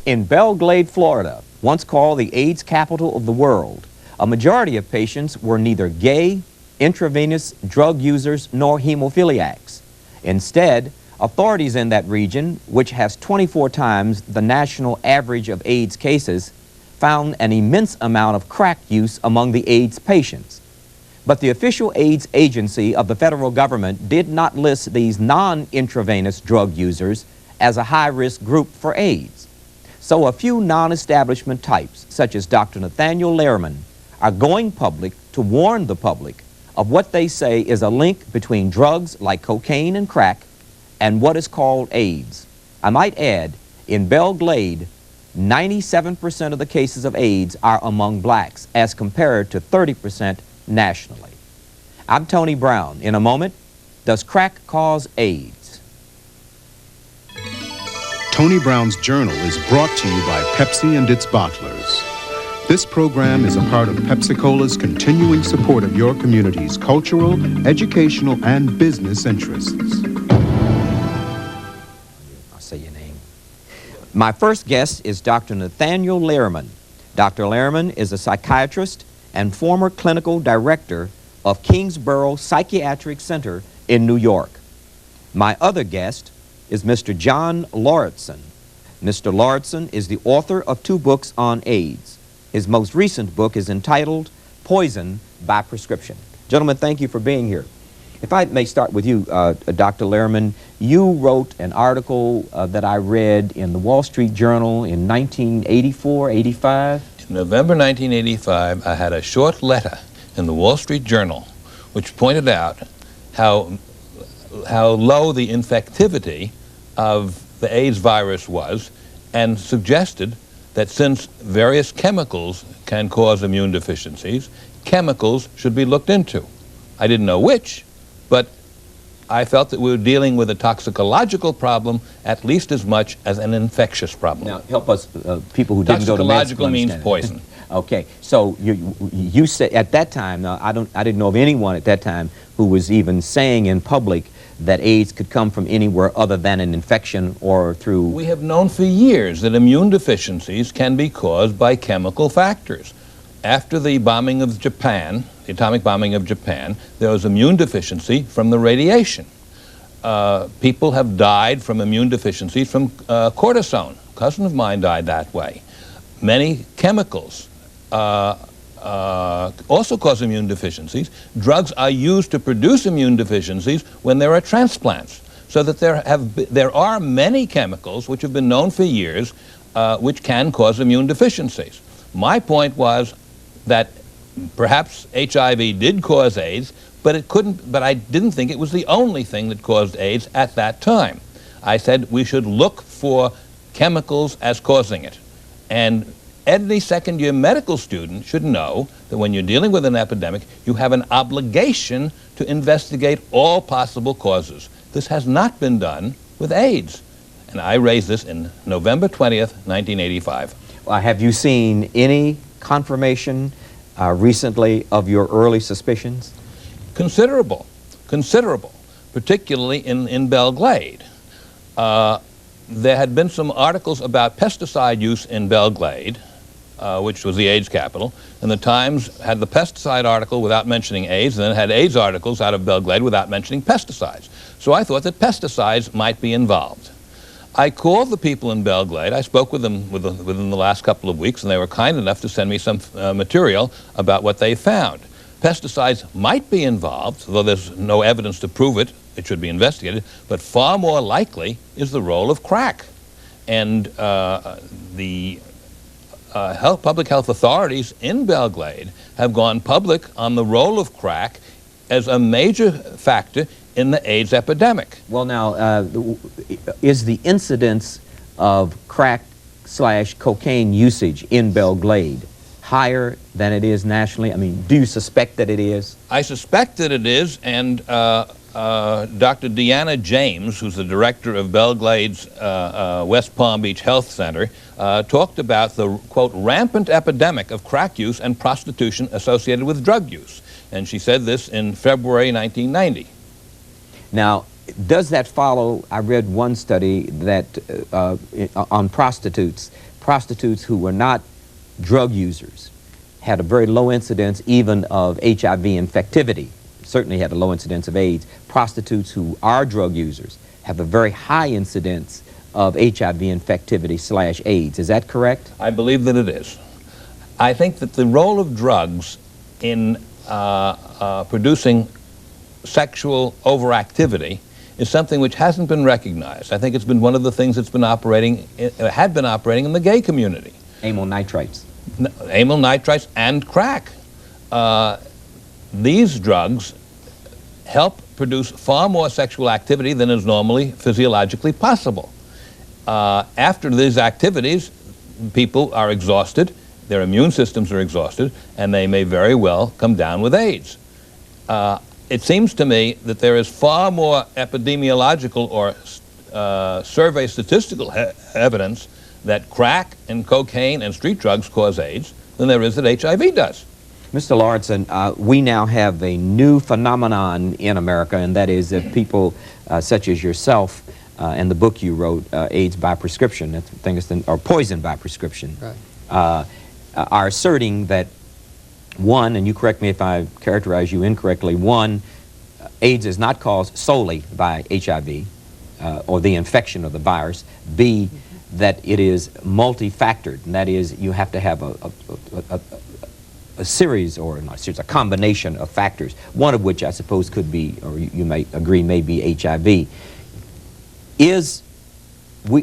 In Belle Glade, Florida, once called the AIDS capital of the world, a majority of patients were neither gay, intravenous drug users, nor hemophiliacs. Instead, authorities in that region, which has 24 times the national average of AIDS cases, found an immense amount of crack use among the AIDS patients. But the official AIDS agency of the federal government did not list these non-intravenous drug users as a high-risk group for AIDS. So a few non-establishment types, such as Dr. Nathaniel Lehrerman, are going public to warn the public of what they say is a link between drugs like cocaine and crack and what is called AIDS. I might add, in Belle Glade, 97% of the cases of AIDS are among blacks, as compared to 30% nationally. I'm Tony Brown. In a moment, does crack cause AIDS? Tony Brown's Journal is brought to you by Pepsi and its bottlers. This program is a part of Pepsi-Cola's continuing support of your community's cultural, educational, and business interests. I'll say your name. My first guest is Dr. Nathaniel Lehrerman. Dr. Lehrerman is a psychiatrist and former clinical director of Kingsborough Psychiatric Center in New York. My other guest is Mr. John Lauritsen. Mr. Lauritsen is the author of 2 books on AIDS. His most recent book is entitled Poison by Prescription. Gentlemen, thank you for being here. If I may start with you, Dr. Lehrerman, you wrote an article that I read in the Wall Street Journal in 1984, 85? In November 1985, I had a short letter in the Wall Street Journal which pointed out how low the infectivity of the AIDS virus was, and suggested that since various chemicals can cause immune deficiencies, chemicals should be looked into. I didn't know which, but I felt that we were dealing with a toxicological problem at least as much as an infectious problem. Now, help us, people who didn't go to med school. Toxicological means poison. Okay, so you said at that time, now I didn't know of anyone at that time who was even saying in public that AIDS could come from anywhere other than an infection or through... We have known for years that immune deficiencies can be caused by chemical factors. After the bombing of Japan, the atomic bombing of Japan, there was immune deficiency from the radiation. People have died from immune deficiencies from cortisone. A cousin of mine died that way. Many chemicals also cause immune deficiencies. Drugs are used to produce immune deficiencies when there are transplants. So that there are many chemicals which have been known for years which can cause immune deficiencies. My point was that perhaps HIV did cause AIDS, but I didn't think it was the only thing that caused AIDS at that time. I said we should look for chemicals as causing it. And any second-year medical student should know that when you're dealing with an epidemic, you have an obligation to investigate all possible causes. This has not been done with AIDS. And I raised this in November 20th, 1985. Have you seen any confirmation recently of your early suspicions? Considerable, particularly in Belle Glade. There had been some articles about pesticide use in Belle Glade, which was the AIDS capital, and the Times had the pesticide article without mentioning AIDS, and then it had AIDS articles out of Belle Glade without mentioning pesticides. So I thought that pesticides might be involved. I called the people in Belle Glade. I spoke with them within the last couple of weeks, and they were kind enough to send me some material about what they found. Pesticides might be involved, though there's no evidence to prove it. It should be investigated, but far more likely is the role of crack. And the public health authorities in Belle Glade have gone public on the role of crack as a major factor in the AIDS epidemic. Well, now, is the incidence of crack/cocaine usage in Belle Glade higher than it is nationally? I mean, do you suspect that it is? I suspect that it is, and Dr. Deanna James, who's the director of Belle Glade's West Palm Beach Health Center, talked about the, quote, rampant epidemic of crack use and prostitution associated with drug use. And she said this in February 1990. Now, does that follow? I read one study that on prostitutes prostitutes who were not drug users had a very low incidence even of HIV infectivity, certainly had a low incidence of AIDS. Prostitutes who are drug users have a very high incidence of HIV infectivity / AIDS. Is that correct? I believe that it is. I think that the role of drugs in producing sexual overactivity is something which hasn't been recognized. I think it's been one of the things that's been operating, had been operating in the gay community. Amyl nitrites. Amyl nitrites and crack. These drugs help produce far more sexual activity than is normally physiologically possible. After these activities, people are exhausted, their immune systems are exhausted, and they may very well come down with AIDS. It seems to me that there is far more epidemiological or survey statistical evidence that crack and cocaine and street drugs cause AIDS than there is that HIV does. Mr. Lauritsen, we now have a new phenomenon in America, and that is that people such as yourself and the book you wrote, AIDS by Prescription, I think it's or Poison by Prescription, right, are asserting that one, and you correct me if I characterize you incorrectly, one, AIDS is not caused solely by HIV or the infection of the virus. B, that it is multifactored, and that is you have to have a series, or not a series, a combination of factors, one of which I suppose could be, or you may agree, may be HIV.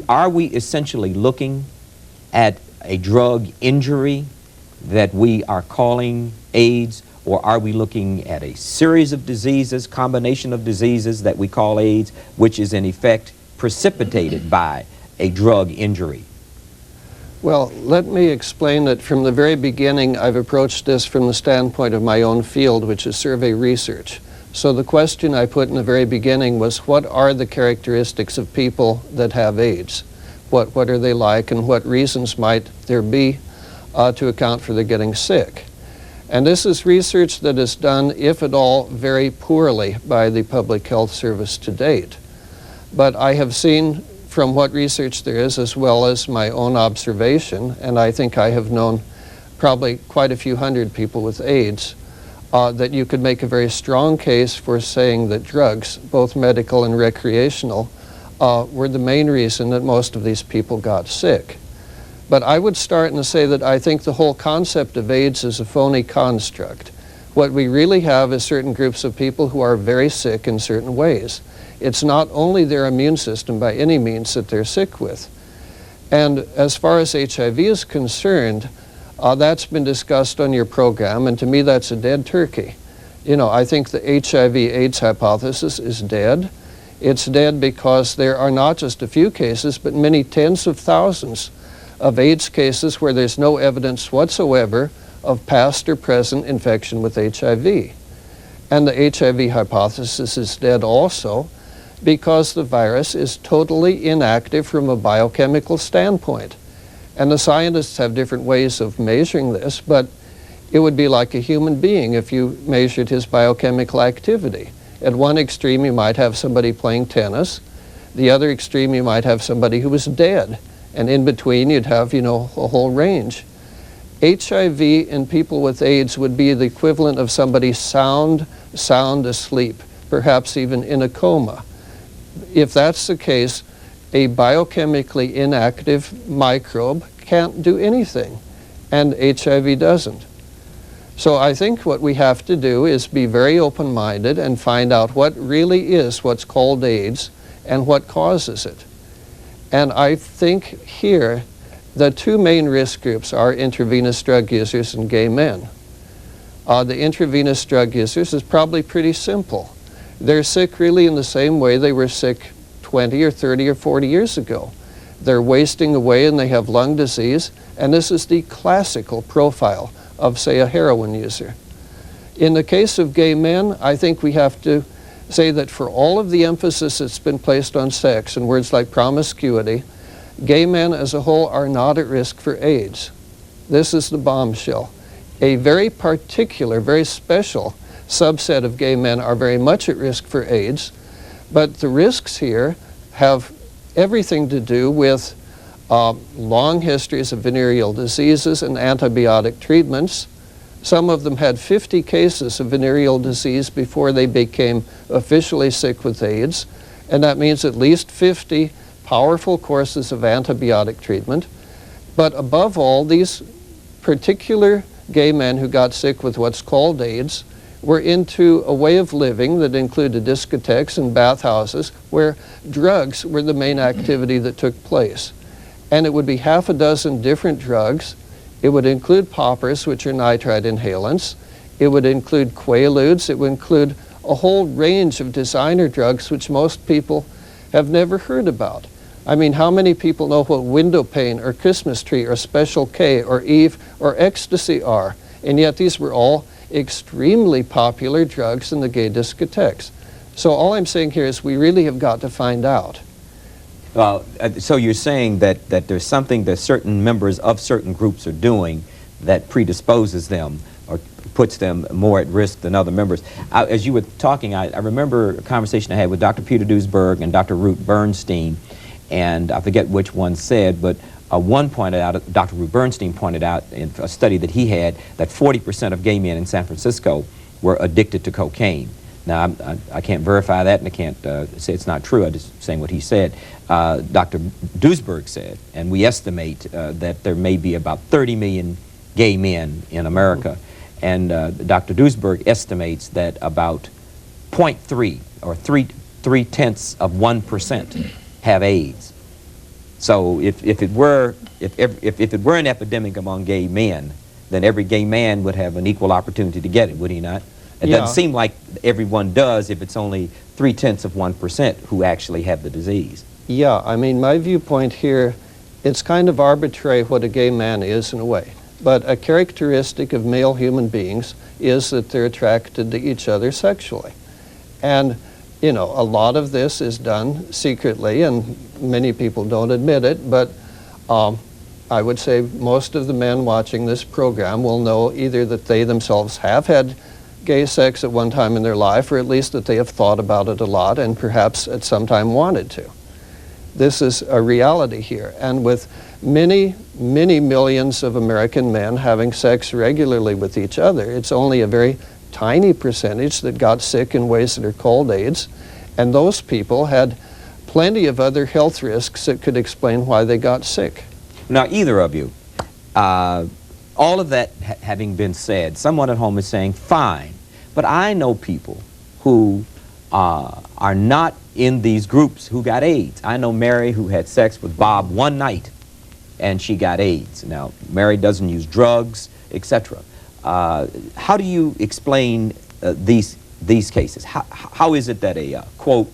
Are we essentially looking at a drug injury that we are calling AIDS, or are we looking at a series of diseases, combination of diseases that we call AIDS, which is in effect precipitated by a drug injury? Well, let me explain that from the very beginning I've approached this from the standpoint of my own field, which is survey research. So the question I put in the very beginning was, what are the characteristics of people that have AIDS? What are they like, and what reasons might there be to account for their getting sick? And this is research that is done, if at all, very poorly by the Public Health Service to date. But I have seen from what research there is, as well as my own observation, and I think I have known probably quite a few hundred people with AIDS, that you could make a very strong case for saying that drugs, both medical and recreational, were the main reason that most of these people got sick. But I would start and say that I think the whole concept of AIDS is a phony construct. What we really have is certain groups of people who are very sick in certain ways. It's not only their immune system by any means that they're sick with. And as far as HIV is concerned, that's been discussed on your program, and to me that's a dead turkey. You know, I think the HIV-AIDS hypothesis is dead. It's dead because there are not just a few cases, but many tens of thousands of AIDS cases where there's no evidence whatsoever of past or present infection with HIV. And the HIV hypothesis is dead also because the virus is totally inactive from a biochemical standpoint. And the scientists have different ways of measuring this, but it would be like a human being if you measured his biochemical activity. At one extreme you might have somebody playing tennis, the other extreme you might have somebody who was dead, and in between you'd have, you know, a whole range. HIV in people with AIDS would be the equivalent of somebody sound asleep, perhaps even in a coma. If that's the case, a biochemically inactive microbe can't do anything, and HIV doesn't. So I think what we have to do is be very open-minded and find out what really is what's called AIDS and what causes it. And I think here the two main risk groups are intravenous drug users and gay men. The intravenous drug users is probably pretty simple. They're sick really in the same way they were sick 20 or 30 or 40 years ago. They're wasting away and they have lung disease, and this is the classical profile of, say, a heroin user. In the case of gay men, I think we have to say that for all of the emphasis that's been placed on sex and words like promiscuity, gay men as a whole are not at risk for AIDS. This is the bombshell. A very particular, very special subset of gay men are very much at risk for AIDS, but the risks here have everything to do with long histories of venereal diseases and antibiotic treatments. Some of them had 50 cases of venereal disease before they became officially sick with AIDS, and that means at least 50 powerful courses of antibiotic treatment. But above all, these particular gay men who got sick with what's called AIDS were into a way of living that included discotheques and bathhouses where drugs were the main activity that took place. And it would be half a dozen different drugs. It would include poppers, which are nitrite inhalants. It would include quaaludes. It would include a whole range of designer drugs which most people have never heard about. I mean, how many people know what window pane or Christmas tree or Special K or Eve or ecstasy are? And yet these were all extremely popular drugs in the gay discotheques. So all I'm saying here is we really have got to find out. Well, so you're saying that there's something that certain members of certain groups are doing that predisposes them or puts them more at risk than other members. As you were talking, I remember a conversation I had with Dr. Peter Duesberg and Dr. Ruth Bernstein, and I forget which one said, but one pointed out, Dr. Ruth Bernstein pointed out in a study that he had that 40% of gay men in San Francisco were addicted to cocaine. Now, I can't verify that, and I can't say it's not true. I'm just saying what he said. Dr. Duesberg said, and we estimate that there may be about 30 million gay men in America, and Dr. Duesberg estimates that about 0.3 or 0.3% have AIDS. So if it were an epidemic among gay men, then every gay man would have an equal opportunity to get it, would he not? It doesn't seem like everyone does if it's only 0.3% who actually have the disease. Yeah, I mean, my viewpoint here, it's kind of arbitrary what a gay man is in a way. But a characteristic of male human beings is that they're attracted to each other sexually. And, you know, a lot of this is done secretly, and many people don't admit it, but I would say most of the men watching this program will know either that they themselves have had gay sex at one time in their life, or at least that they have thought about it a lot and perhaps at some time wanted to. This is a reality here, and with many, many millions of American men having sex regularly with each other, it's only a very tiny percentage that got sick in ways that are called AIDS, and those people had plenty of other health risks that could explain why they got sick. Now, either of you, all of that having been said, someone at home is saying, fine, but I know people who are not in these groups who got AIDS. I know Mary who had sex with Bob one night and she got AIDS. Now, Mary doesn't use drugs, etc. How do you explain these cases? How is it that a, quote,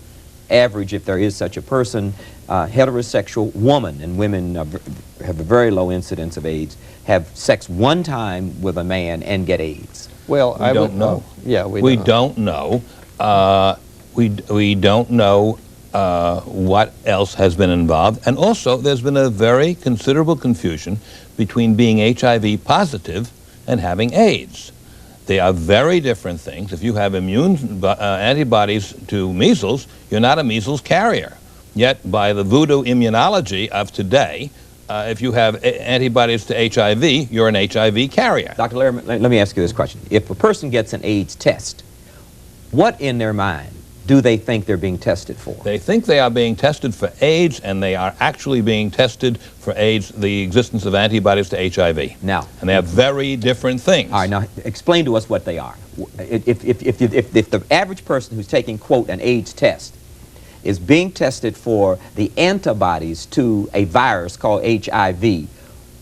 average, if there is such a person, heterosexual woman, and women have a very low incidence of AIDS, have sex one time with a man and get AIDS? Well, I don't know. Yeah, we don't know. We don't know what else has been involved. And also, there's been a very considerable confusion between being HIV positive and having AIDS. They are very different things. If you have immune antibodies to measles, you're not a measles carrier. Yet, by the voodoo immunology of today, if you have antibodies to HIV, you're an HIV carrier. Dr. Lehrman, let me ask you this question. If a person gets an AIDS test, what in their mind do they think they're being tested for? They think they are being tested for AIDS, and they are actually being tested for AIDS, the existence of antibodies to HIV. Now, and they have very different things. All right, now explain to us what they are. If the average person who's taking, quote, an AIDS test is being tested for the antibodies to a virus called HIV,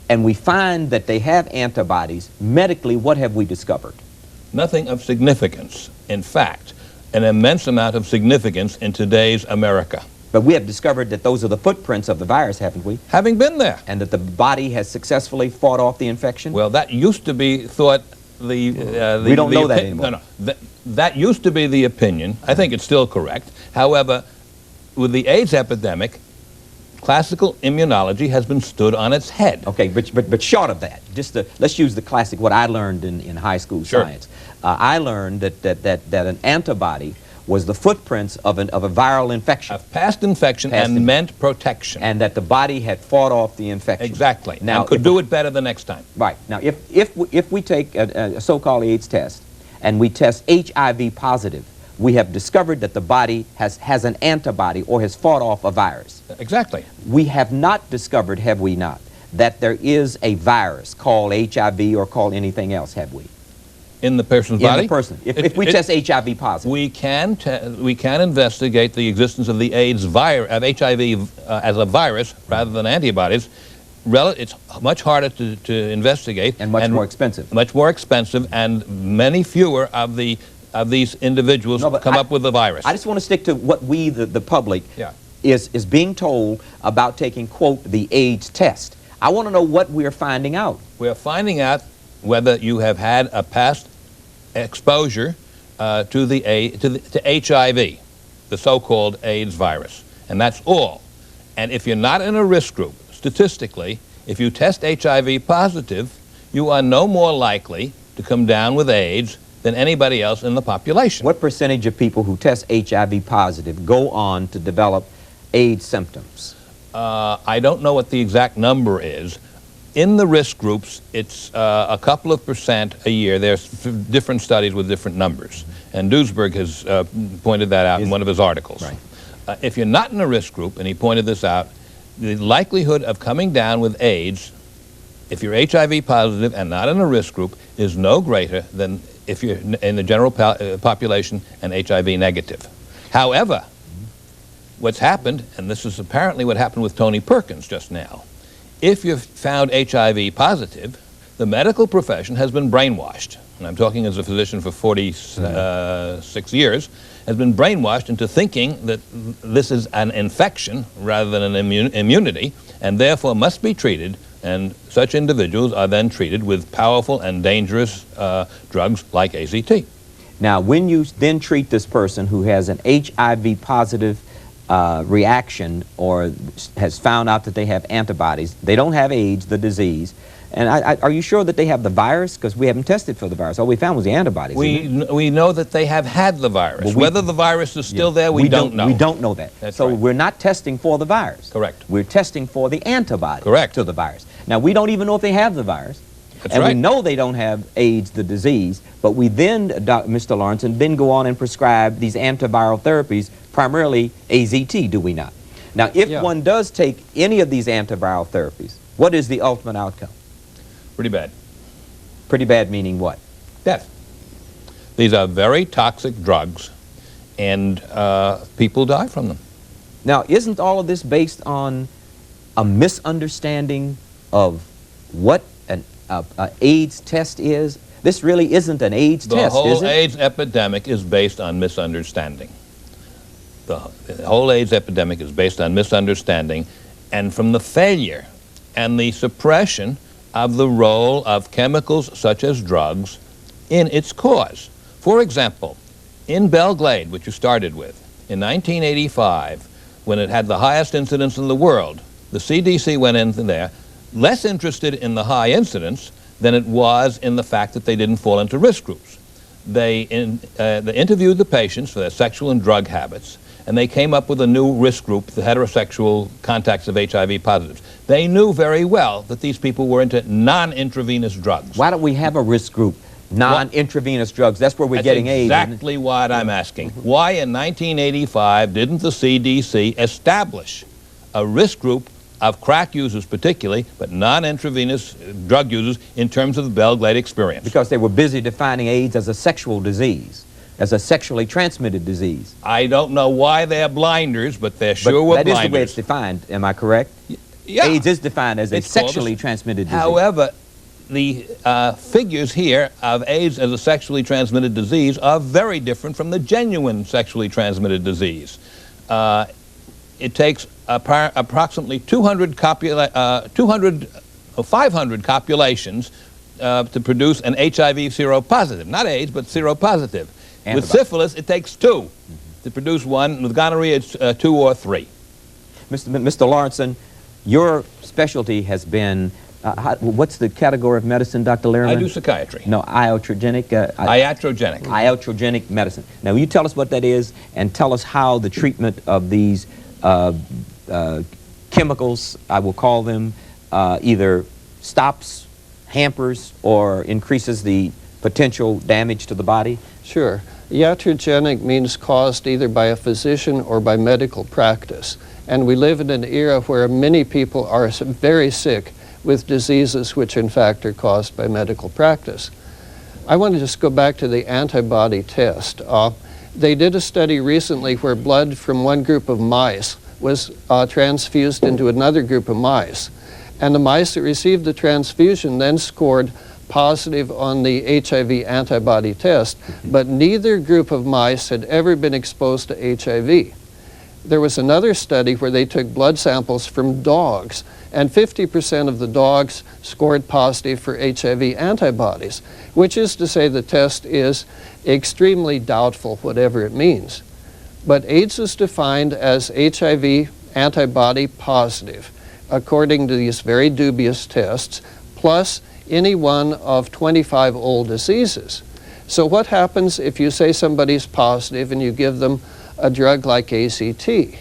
and we find that they have antibodies, medically, what have we discovered? Nothing of significance. In fact, an immense amount of significance in today's America. But we have discovered that those are the footprints of the virus, haven't we? Having been there. And that the body has successfully fought off the infection? Well, that used to be thought we don't know that anymore. No, that used to be the opinion. I think it's still correct. However, with the AIDS epidemic, classical immunology has been stood on its head. Okay, but short of that, let's use the classic, what I learned in high school science. I learned that an antibody was the footprints of a viral infection. Of past infection meant protection. And that the body had fought off the infection. Exactly. Now, and could do it better the next time. Right. Now, if we take a so-called AIDS test and we test HIV positive, we have discovered that the body has an antibody or has fought off a virus. Exactly. We have not discovered, have we not, that there is a virus called HIV or called anything else, have we? In the person's body? In the person. If we test HIV positive. We can investigate the existence of the AIDS virus, of HIV as a virus rather than antibodies. It's much harder to investigate. And much more expensive. Much more expensive, and many fewer of these individuals come up with the virus. I just want to stick to what we, the public, Yeah. is being told about taking, quote, the AIDS test. I want to know what we're finding out. We're finding out whether you have had a past exposure to HIV, the so-called AIDS virus, and that's all. And if you're not in a risk group, statistically, if you test HIV positive, you are no more likely to come down with AIDS than anybody else in the population. What percentage of people who test HIV positive go on to develop AIDS symptoms? I don't know what the exact number is. In the risk groups, it's a couple of percent a year. There's different studies with different numbers. And Duesberg has pointed that out in one of his articles. Right. If you're not in a risk group, and he pointed this out, the likelihood of coming down with AIDS, if you're HIV positive and not in a risk group, is no greater than if you're in the general population and HIV negative. However, what's happened, and this is apparently what happened with Tony Perkins just now, if you've found HIV positive, the medical profession has been brainwashed, and I'm talking as a physician for 46 years, has been brainwashed into thinking that this is an infection rather than an immunity, and therefore must be treated, and such individuals are then treated with powerful and dangerous drugs like AZT. Now, when you then treat this person who has an HIV positive reaction or has found out that they have antibodies, they don't have AIDS, the disease, and are you sure that they have the virus? Because we haven't tested for the virus. All we found was the antibodies. We know that they have had the virus. Whether the virus is still there, we don't know. We don't know that. That's so right. We're not testing for the virus. Correct. We're testing for the antibody Correct. to the virus. Now, we don't even know if they have the virus. That's and right. we know they don't have AIDS, the disease, but we then, Mr. Lauritsen, then go on and prescribe these antiviral therapies, primarily AZT, do we not? Now, if one does take any of these antiviral therapies, what is the ultimate outcome? Pretty bad. Pretty bad meaning what? Death. These are very toxic drugs, and people die from them. Now, isn't all of this based on a misunderstanding of what an AIDS test is? This really isn't an AIDS test, is it? The whole AIDS epidemic is based on misunderstanding. The whole AIDS epidemic is based on misunderstanding and from the failure and the suppression of the role of chemicals such as drugs in its cause. For example, in Belgrade, which you started with, in 1985, when it had the highest incidence in the world, the CDC went in there less interested in the high incidence than it was in the fact that they didn't fall into risk groups. They interviewed the patients for their sexual and drug habits, and they came up with a new risk group, the heterosexual contacts of HIV positives. They knew very well that these people were into non-intravenous drugs. Why don't we have a risk group? Non-intravenous drugs, that's where we're getting AIDS. That's exactly what I'm asking. Why in 1985 didn't the CDC establish a risk group of crack users particularly, but non-intravenous drug users in terms of the Belgrade experience? Because they were busy defining AIDS as a sexual disease, as a sexually transmitted disease. I don't know why they're blinders, but they sure were blinders. That is the way it's defined, am I correct? Yeah. AIDS is defined as a sexually transmitted disease. However, the figures here of AIDS as a sexually transmitted disease are very different from the genuine sexually transmitted disease. It takes approximately 500 copulations to produce an HIV seropositive. Not AIDS, but seropositive. With syphilis, it takes 2 to produce one. With gonorrhea, it's 2 or 3. Mr. Lauritsen, your specialty has been What's the category of medicine, Dr. Lehrman? I do psychiatry. No, iatrogenic. Iatrogenic. Iatrogenic medicine. Now, will you tell us what that is, and tell us how the treatment of these chemicals, I will call them, either stops, hampers, or increases the potential damage to the body? Sure. Iatrogenic means caused either by a physician or by medical practice. And we live in an era where many people are very sick with diseases which in fact are caused by medical practice. I want to just go back to the antibody test. They did a study recently where blood from one group of mice was transfused into another group of mice. And the mice that received the transfusion then scored positive on the HIV antibody test, but neither group of mice had ever been exposed to HIV. There was another study where they took blood samples from dogs, and 50% of the dogs scored positive for HIV antibodies, which is to say the test is extremely doubtful, whatever it means. But AIDS is defined as HIV antibody positive, according to these very dubious tests, plus any one of 25 old diseases. So what happens if you say somebody's positive and you give them a drug like AZT?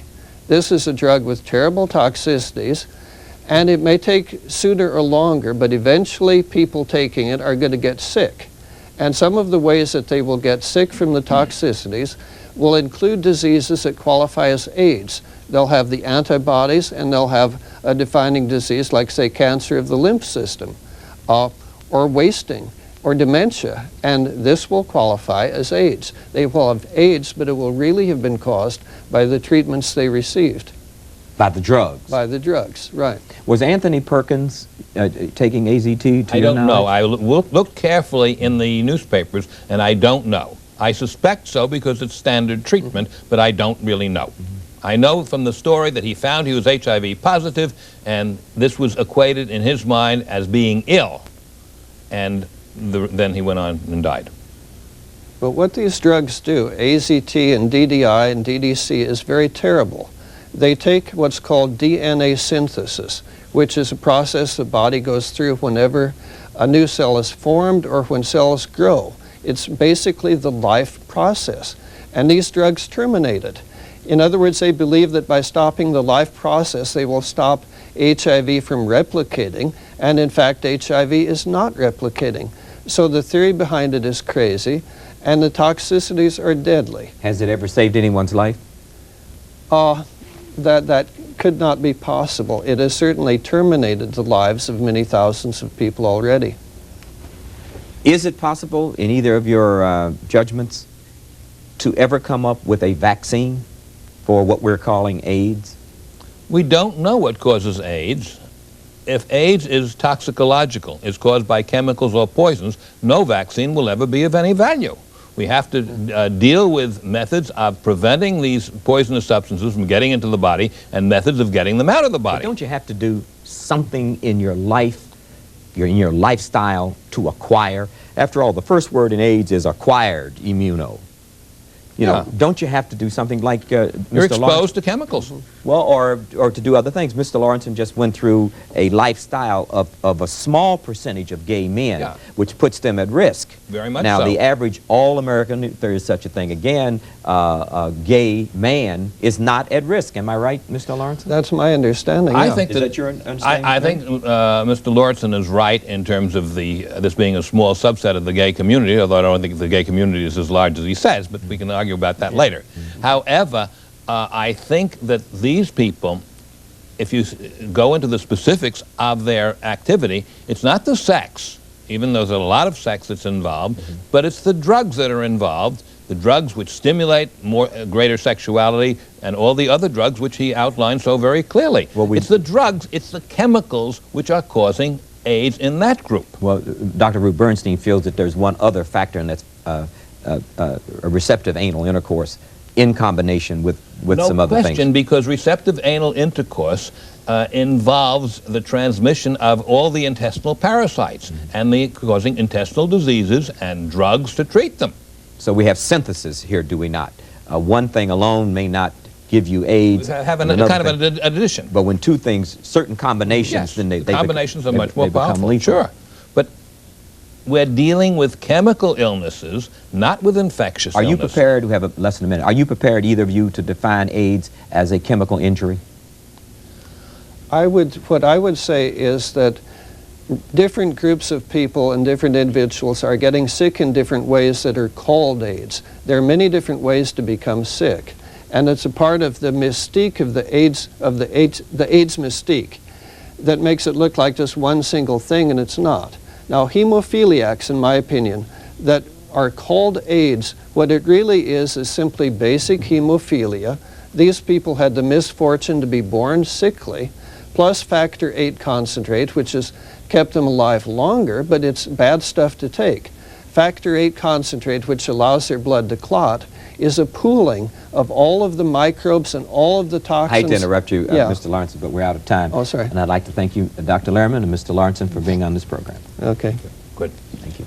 This is a drug with terrible toxicities, and it may take sooner or longer, but eventually people taking it are going to get sick. And some of the ways that they will get sick from the toxicities will include diseases that qualify as AIDS. They'll have the antibodies, and they'll have a defining disease like, say, cancer of the lymph system, or wasting, or dementia, and this will qualify as AIDS. They will have AIDS, but it will really have been caused by the treatments they received. By the drugs? By the drugs, right. Was Anthony Perkins taking AZT? I don't know. I looked carefully in the newspapers, and I don't know. I suspect so because it's standard treatment, but I don't really know. I know from the story that he found he was HIV positive, and this was equated in his mind as being ill, and then he went on and died. But what these drugs do, AZT and DDI and DDC, is very terrible. They take what's called DNA synthesis, which is a process the body goes through whenever a new cell is formed or when cells grow. It's basically the life process, and these drugs terminate it. In other words, they believe that by stopping the life process, they will stop HIV from replicating, and in fact, HIV is not replicating. So the theory behind it is crazy, and the toxicities are deadly. Has it ever saved anyone's life? That could not be possible. It has certainly terminated the lives of many thousands of people already. Is it possible, in either of your judgments, to ever come up with a vaccine for what we're calling AIDS? We don't know what causes AIDS. If AIDS is toxicological, is caused by chemicals or poisons, no vaccine will ever be of any value. We have to deal with methods of preventing these poisonous substances from getting into the body and methods of getting them out of the body. But don't you have to do something in your life, in your lifestyle, to acquire? After all, the first word in AIDS is acquired immuno. You know, don't you have to do something like Mr. You're exposed Lawrence? to chemicals. Well, or to do other things. Mr. Lauritsen just went through a lifestyle of a small percentage of gay men, which puts them at risk. Very much now, so. the average all-American, if there is such a thing again, gay man is not at risk. Am I right, Mr. Lauritsen? That's my understanding. I think Is that your understanding? I think Mr. Lauritsen is right in terms of this being a small subset of the gay community, although I don't think the gay community is as large as he says, but we can argue about that later. However, I think that these people, if you go into the specifics of their activity, it's not the sex, even though there's a lot of sex that's involved, but it's the drugs that are involved, the drugs which stimulate greater sexuality, and all the other drugs which he outlined so very clearly. Well, it's the drugs, it's the chemicals which are causing AIDS in that group. Well, Dr. Ruth Bernstein feels that there's one other factor, and that's a receptive anal intercourse in combination with some other things. No question, because receptive anal intercourse involves the transmission of all the intestinal parasites and causing intestinal diseases and drugs to treat them. So we have synthesis here, do we not? One thing alone may not give you AIDS. Have and kind another of thing. an addition. But when two things, certain combinations, Yes, then they combinations are much they more become powerful. lethal. Sure, but we're dealing with chemical illnesses, not with infectious Are you illnesses. prepared, we have less than a minute, are you prepared, either of you, to define AIDS as a chemical injury? What I would say is that different groups of people and different individuals are getting sick in different ways that are called AIDS. There are many different ways to become sick, and it's a part of the mystique of the AIDS mystique that makes it look like just one single thing, and it's not. Now, hemophiliacs, in my opinion, that are called AIDS, what it really is simply basic hemophilia. These people had the misfortune to be born sickly, plus factor VIII concentrate, which has kept them alive longer, but it's bad stuff to take. Factor VIII concentrate, which allows their blood to clot, is a pooling of all of the microbes and all of the toxins. I hate to interrupt you, Yeah. Mr. Lauritsen, but we're out of time. Oh, sorry. And I'd like to thank you, Dr. Lehrman and Mr. Lauritsen, for being on this program. Okay. Good. Thank you.